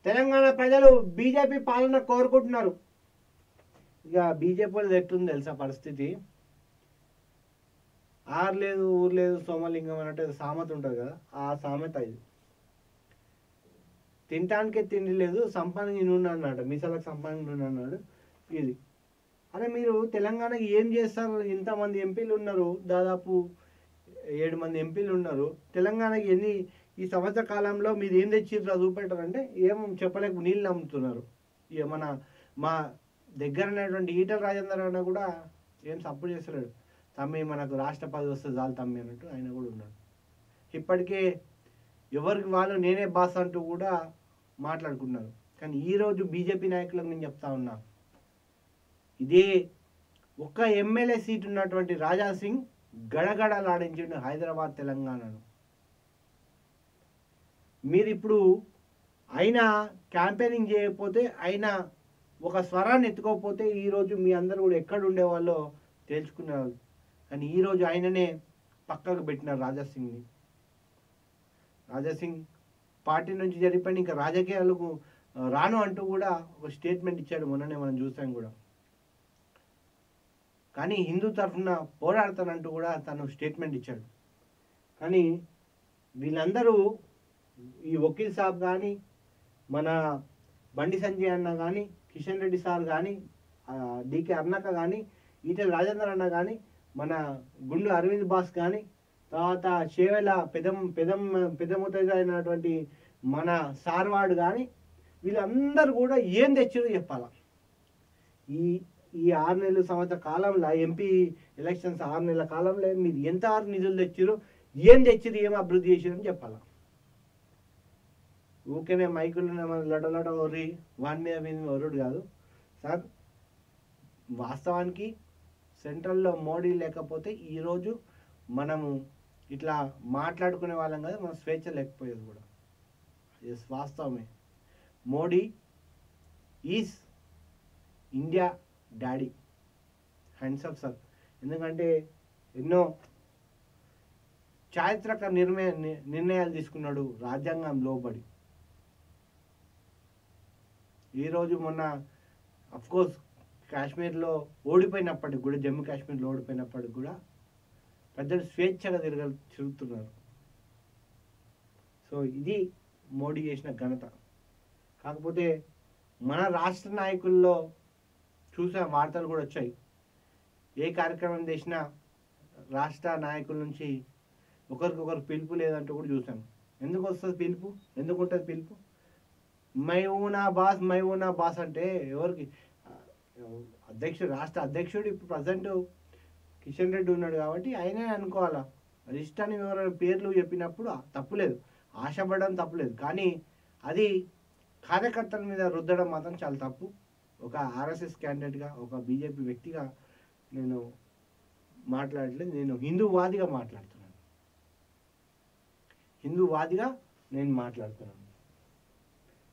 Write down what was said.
తెలంగాణ ప్రజలు బీజేపీ పాలన కోరుకుంటున్నారు. ఇక బీజేపీ వాళ్ళు ఎట్లుంది తెలుసా పరిస్థితి? ఆరు లేదు ఊరు లేదు సోమలింగం అన్నట్టు సామెత ఉంటుంది కదా, ఆ సామెత ఇది. తినటానికే తిండి లేదు, సంపాదనకి నూనె అన్నాడు, మీసాలకు సంపాదనకి నూనె అన్నాడు ఇది. అరే మీరు తెలంగాణకి ఏం చేస్తారు? ఇంతమంది ఎంపీలు ఉన్నారు, దాదాపు 7 మంది ఎంపీలు ఉన్నారు. తెలంగాణకి ఈ సంవత్సర కాలంలో మీరు ఏం తెచ్చిర్రు చూపెట్టారంటే ఏం చెప్పలేక నీళ్ళు నమ్ముతున్నారు. ఇక మా దగ్గర ఉన్నటువంటి ఈటల రాజేందర్ అన్న కూడా ఏం సపోర్ట్ చేస్తలేడు. తమ్మి మనకు రాష్ట్ర పదవి వస్తే చాలు తమ్మి అన్నట్టు ఆయన కూడా ఉన్నాడు. ఇప్పటికే ఎవరికి వాళ్ళు నేనే బాస్ అంటూ కూడా మాట్లాడుకున్నారు. కానీ ఈరోజు బీజేపీ నాయకులకు నేను చెప్తా ఉన్నా, ఇదే ఒక్క ఎమ్మెల్యే సీట్ ఉన్నటువంటి రాజా సింగ్ గడగడలాడించిండు హైదరాబాద్ తెలంగాణను. మీరు ఇప్పుడు అయినా క్యాంపెయినింగ్ చేయకపోతే, అయినా ఒక స్వరాన్ని ఎత్తుకోకపోతే ఈరోజు మీ అందరూ కూడా ఎక్కడ ఉండేవాళ్ళో తేల్చుకున్నారు. కానీ ఈరోజు ఆయననే పక్కకు పెట్టినారు రాజాసింగ్ని. రాజాసింగ్ పార్టీ నుంచి జరిగిపోయిన ఇంకా రాజకీయాలకు రాను అంటూ కూడా ఒక స్టేట్మెంట్ ఇచ్చాడు, మొన్ననే మనం చూసాం కూడా. కానీ హిందూ తరఫున పోరాడతానంటూ కూడా తను స్టేట్మెంట్ ఇచ్చాడు. కానీ వీళ్ళందరూ ఈ వకీల్ సాబ్ కానీ, మన బండి సంజయ్ అన్న కానీ, కిషన్ రెడ్డి సార్ కానీ, డికే అర్నక్క కానీ, ఈటెల రాజేందర్ అన్న కానీ, మన గుండు అరవింద్ బాస్ కానీ, తర్వాత చేవెల పెద్దముతైద అయినటువంటి మన సార్వాడు కానీ, వీళ్ళందరూ కూడా ఏం తెచ్చారో చెప్పాల. ఈ 6 నెలల సంవత్సర కాలంలో ఎంపీ ఎలక్షన్స్ 6 నెలల కాలంలో మీరు ఎంత నిధులు తెచ్చారు, ఏం తెచ్చారు, ఏం అభివృద్ధి చేశారని చెప్పాల. ఊరికేనే మైకులు లడలడ ఒర్రి వాని మీద ఒరుడు కాదు సార్. వాస్తవానికి సెంట్రల్లో మోడీ లేకపోతే ఈరోజు మనము ఇట్లా మాట్లాడుకునే వాళ్ళం కదా, మన స్వేచ్ఛ లేకపోయేది కూడా. ఎస్, వాస్తవమే. Modi is India daddy. Hands up sir. ఎందుకంటే ఎన్నో చారిత్రక నిర్ణయాలు తీసుకున్నాడు రాజ్యాంగం లోబడి. ఈరోజు మొన్న అఫ్కోర్స్ కాశ్మీర్లో ఓడిపోయినప్పటికి కూడా, జమ్మూ కాశ్మీర్లో ఓడిపోయినప్పటికి కూడా ప్రజలు స్వేచ్ఛగా తిరుగుతున్నారు. సో ఇది మోడీ చేసిన ఘనత. కాకపోతే మన రాష్ట్ర నాయకుల్లో చూసిన వార్తలు కూడా వచ్చాయి. ఏ కార్యక్రమం చేసినా రాష్ట్ర నాయకుల నుంచి ఒకరికొకరు పిలుపు లేదంటూ కూడా చూసాం. ఎందుకు వస్తుంది పిలుపు? ఎందుకు ఉంటుంది పిలుపు? మైవునా బాస్ అంటే ఎవరికి? రాష్ట్ర అధ్యక్షుడు ఇప్పుడు ప్రజెంట్ కిషన్ రెడ్డి ఉన్నాడు కాబట్టి ఆయనే అనుకోవాలా. ఇష్టాన్ని ఎవరైనా పేర్లు చెప్పినప్పుడు తప్పులేదు, ఆశపడడం తప్పులేదు. కానీ అది కార్యకర్తల మీద రుద్దడం మాత్రం చాలా తప్పు. ఒక ఆర్ఎస్ఎస్ క్యాండిడేట్గా, ఒక బీజేపీ వ్యక్తిగా నేను మాట్లాడలేదు. నేను హిందూవాదిగా మాట్లాడుతున్నాను.